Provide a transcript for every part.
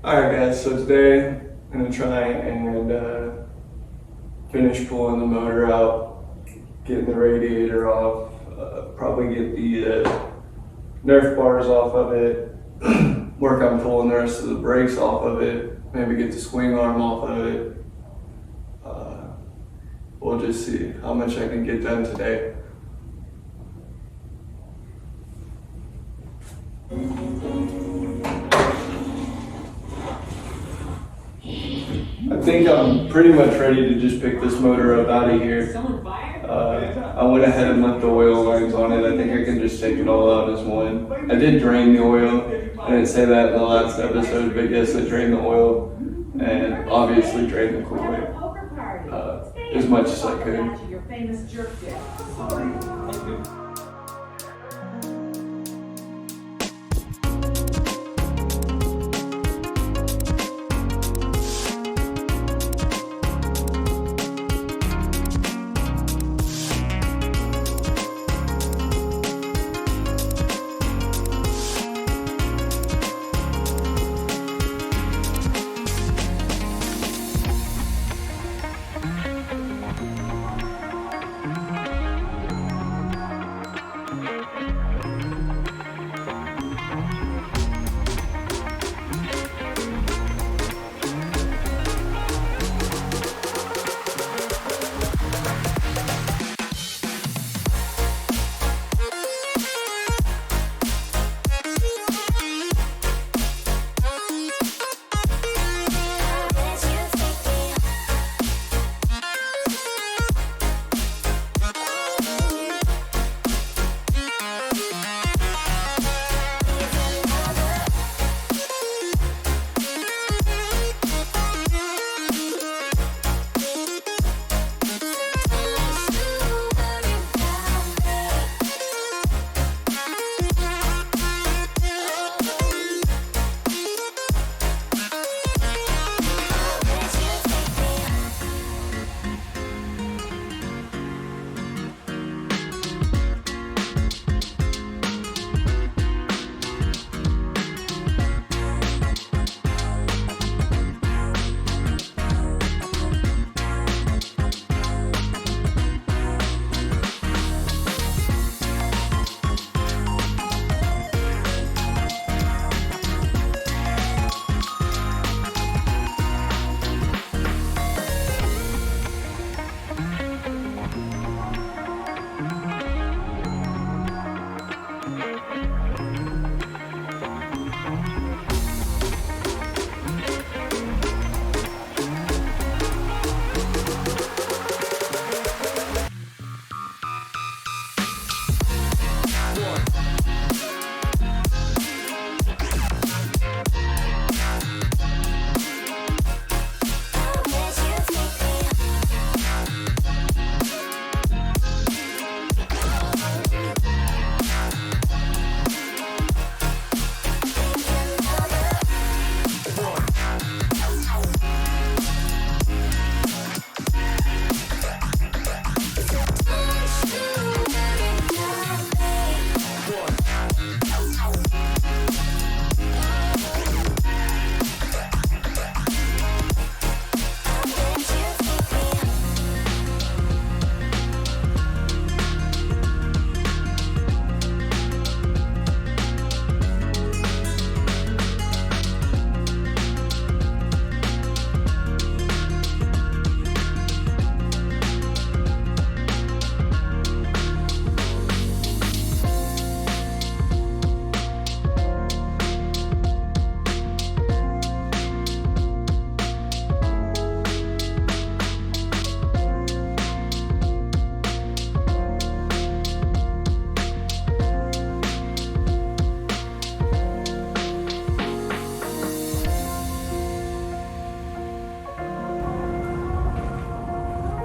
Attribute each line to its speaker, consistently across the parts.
Speaker 1: Alright guys, so today I'm going to try and finish pulling the motor out, getting the radiator off, probably get the Nerf bars off of it, work on pulling the rest of the brakes off of it, maybe get the swing arm off of it. We'll just see how much I can get done today. I think I'm pretty much ready to just pick this motor up out of here. I went ahead and left the oil lines on it. I think I can just take it all out as one. I did drain the oil. I didn't say that in the last episode, but yes, I drained the oil and obviously drained the coolant as much as I could.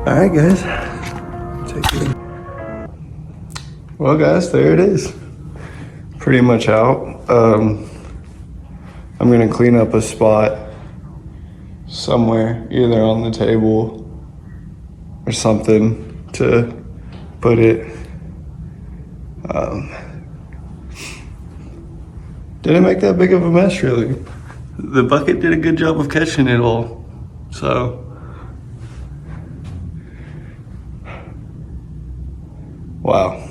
Speaker 1: All right, guys. Take it. Well, guys, there it is. Pretty much out. I'm gonna clean up a spot somewhere, either on the table or something to put it. Didn't make that big of a mess, really. the bucket did a good job of catching it all. So wow.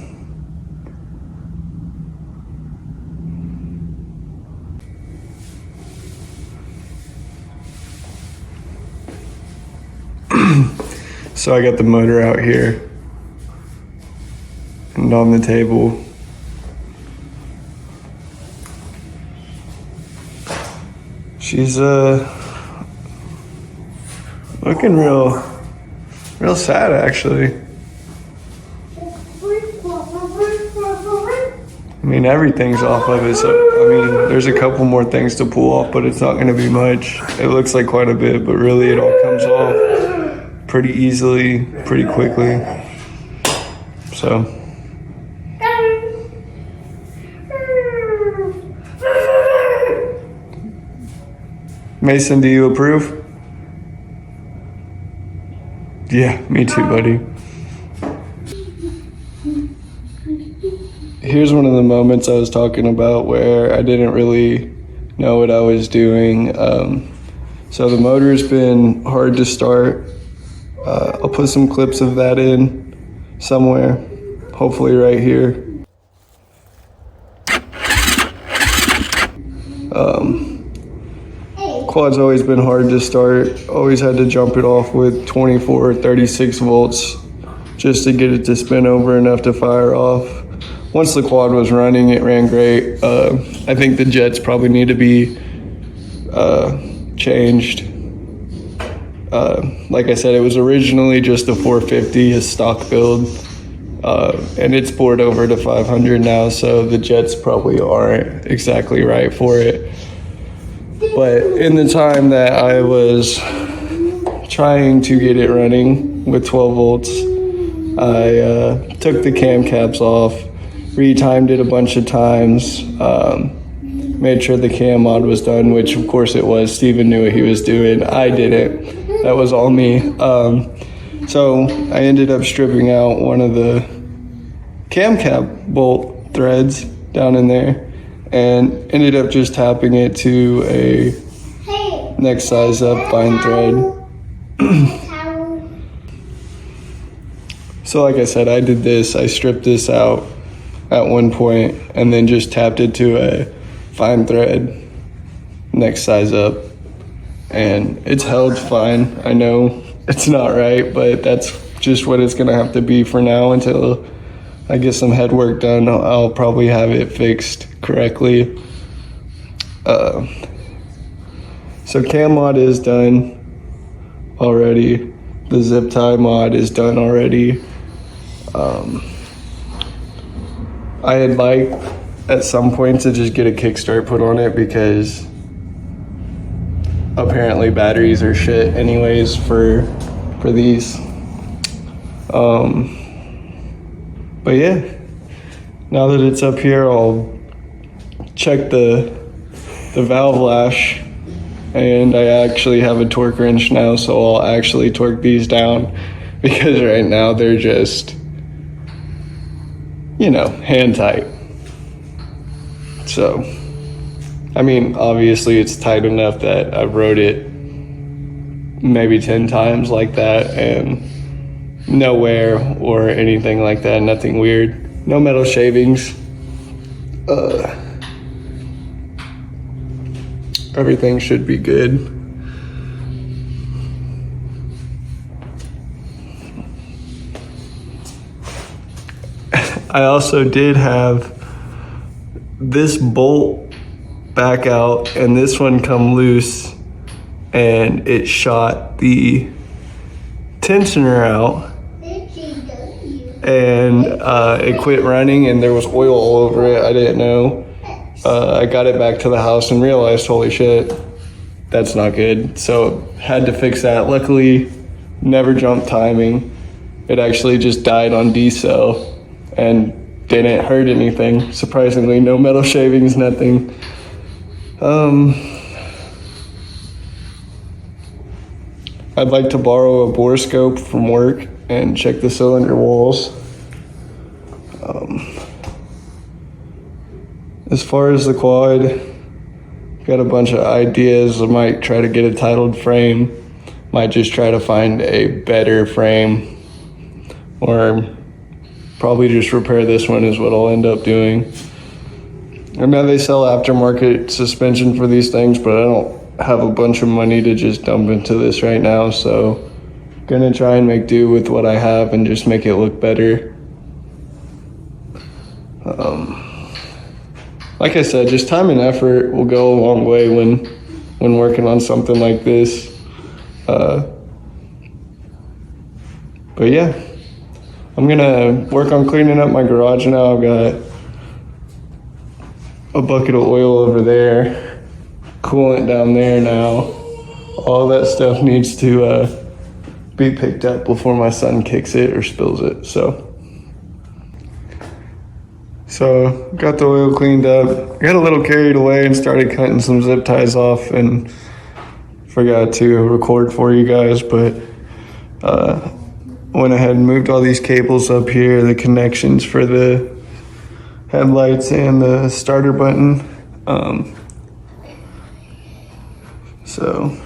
Speaker 1: So I got the motor out here and on the table. She's looking real sad actually. I mean, everything's off of it, so I mean, there's a couple more things to pull off, but it's not gonna be much. It looks like quite a bit, but really it all comes off pretty easily, pretty quickly. So. Mason, do you approve? Yeah, me too, buddy. Here's one of the moments I was talking about where I didn't really know what I was doing. So the motor's been hard to start. I'll put some clips of that in somewhere, hopefully right here. Quad's always been hard to start. Always had to jump it off with 24 or 36 volts just to get it to spin over enough to fire off. Once the quad was running, it ran great. I think the jets probably need to be changed. Like I said, it was originally just a 450, a stock build, and it's poured over to 500 now, so the jets probably aren't exactly right for it. But in the time that I was trying to get it running with 12 volts, I took the cam caps off, retimed it a bunch of times, made sure the cam mod was done, which of course it was. Steven knew what he was doing. I didn't. That was all me. So I ended up stripping out one of the cam cap bolt threads down in there and ended up just tapping it to a next size up fine thread. So like I said, I did this. I stripped this out at one point and then just tapped it to a fine thread next size up, and it's held fine. I know it's not right, but that's just what it's gonna have to be for now until I get some head work done. I'll probably have it fixed correctly. So cam mod is done already. The zip tie mod is done already. I had liked at some point to just get a kickstart put on it because apparently batteries are shit anyways for these. But yeah, now that it's up here, I'll check the valve lash, and I actually have a torque wrench now, so I'll actually torque these down because right now they're just, you know, hand tight. So, I mean, obviously it's tight enough that I've rode it maybe 10 times like that and no wear or anything like that, nothing weird. No metal shavings. Everything should be good. I also did have this bolt back out and this one come loose, and it shot the tensioner out, and it quit running and there was oil all over it. I didn't know. I got it back to the house and realized, holy shit, that's not good. So had to fix that. Luckily, never jumped timing. It actually just died on D-cell and didn't hurt anything. Surprisingly, no metal shavings, nothing. I'd like to borrow a bore scope from work and check the cylinder walls. As far as the quad, got a bunch of ideas. I might try to get a titled frame. Might just try to find a better frame, or probably just repair this one is what I'll end up doing. I know they sell aftermarket suspension for these things, but I don't have a bunch of money to just dump into this right now, so gonna try and make do with what I have and just make it look better. Like I said, just time and effort will go a long way when working on something like this. But yeah, I'm gonna work on cleaning up my garage now. I've got a bucket of oil over there, coolant down there now. All that stuff needs to be picked up before my son kicks it or spills it. So got the oil cleaned up. Got a little carried away and started cutting some zip ties off and forgot to record for you guys, but went ahead and moved all these cables up here, the connections for the headlights and the starter button. So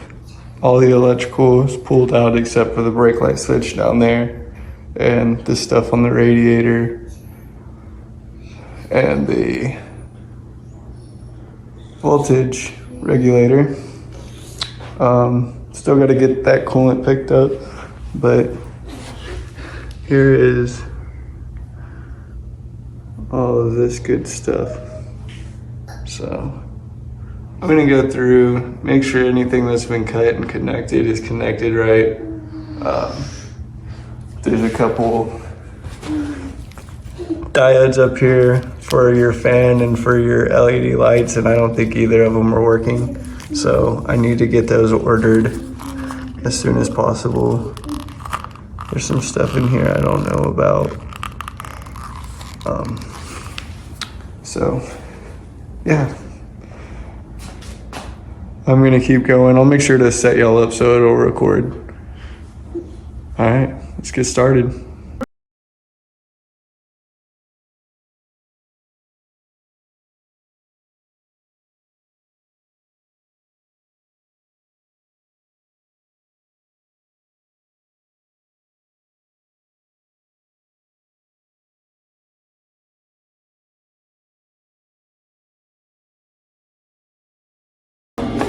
Speaker 1: all the electrical is pulled out except for the brake light switch down there and the stuff on the radiator and the voltage regulator. Still got to get that coolant picked up, but here is all of this good stuff. So I'm gonna go through, make sure anything that's been cut and connected is connected right. There's a couple diodes up here for your fan and for your LED lights, and I don't think either of them are working. So I need to get those ordered as soon as possible. There's some stuff in here I don't know about. So yeah, I'm gonna keep going. I'll make sure to set y'all up so it'll record. All right, let's get started.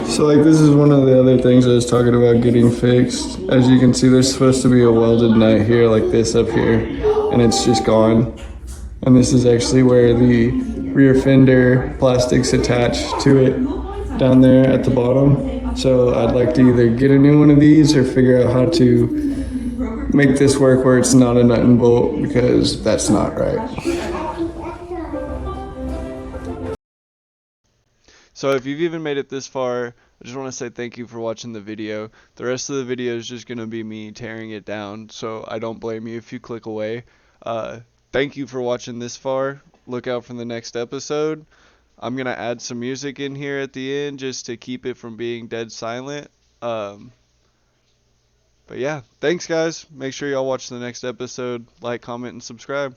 Speaker 1: So like this is one of the other things I was talking about getting fixed. As you can see, there's supposed to be a welded nut here like this up here, and it's just gone. And this is actually where the rear fender plastic's attached to it down there at the bottom. So I'd like to either get a new one of these or figure out how to make this work where it's not a nut and bolt, because that's not right. So if you've even made it this far, I just want to say thank you for watching the video. The rest of the video is just going to be me tearing it down, so I don't blame you if you click away. Thank you for watching this far. Look out for the next episode. I'm going to add some music in here at the end just to keep it from being dead silent. But yeah, thanks guys. Make sure y'all watch the next episode. Like, comment, and subscribe.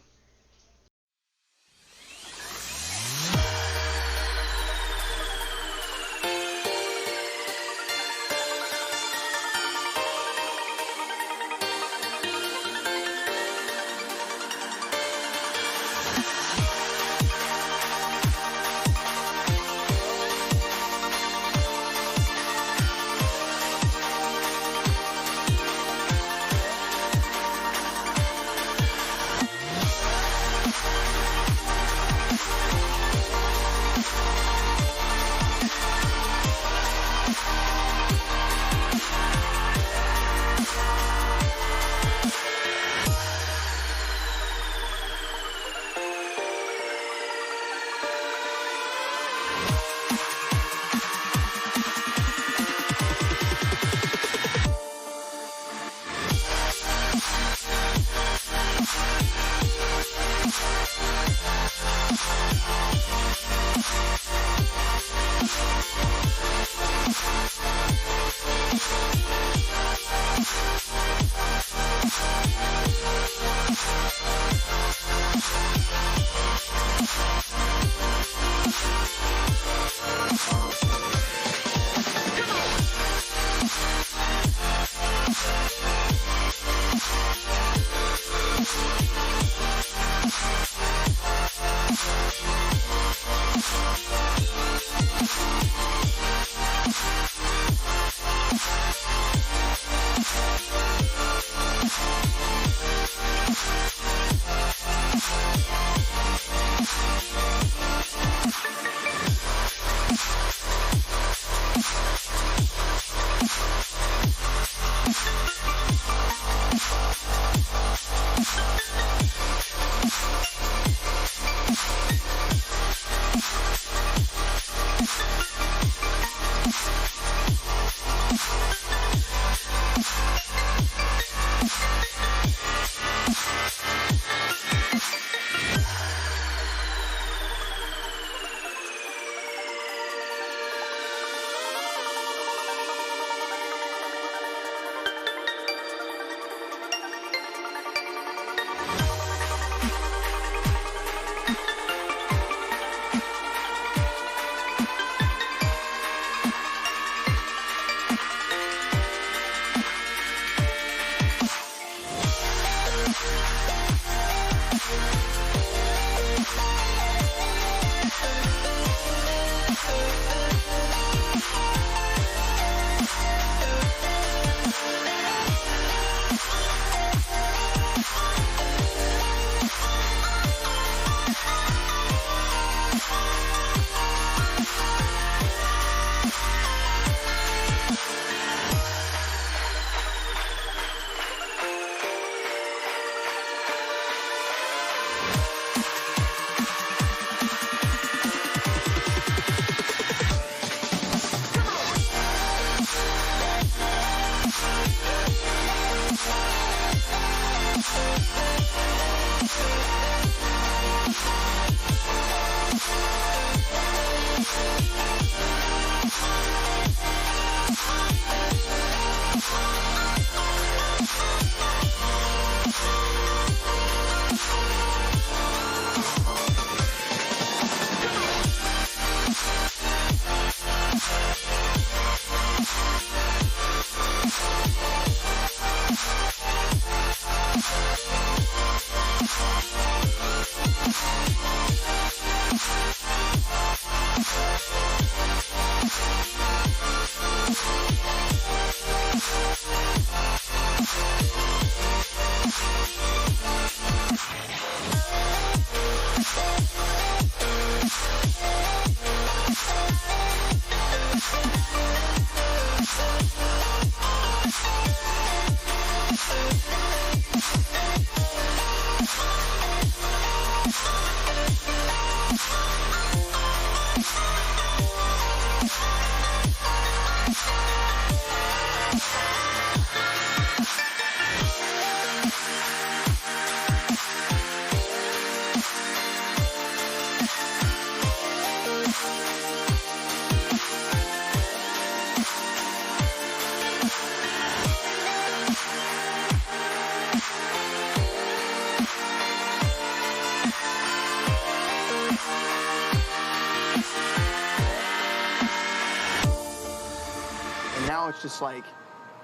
Speaker 2: And now it's just like,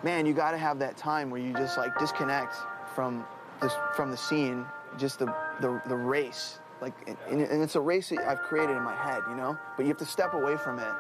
Speaker 2: man, you got to have that time where you just like disconnect from the scene, just the race. Like, and it's a race that I've created in my head, you know? But you have to step away from it.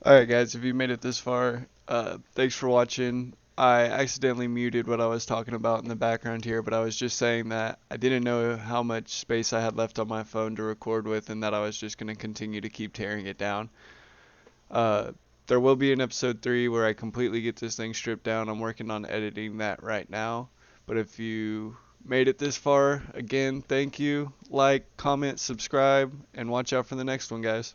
Speaker 1: Alright guys, if you made it this far, thanks for watching. I accidentally muted what I was talking about in the background here, but I was just saying that I didn't know how much space I had left on my phone to record with, and that I was just going to continue to keep tearing it down. There will be an episode 3 where I completely get this thing stripped down. I'm working on editing that right now. But if you made it this far, again, thank you. Like, comment, subscribe, and watch out for the next one, guys.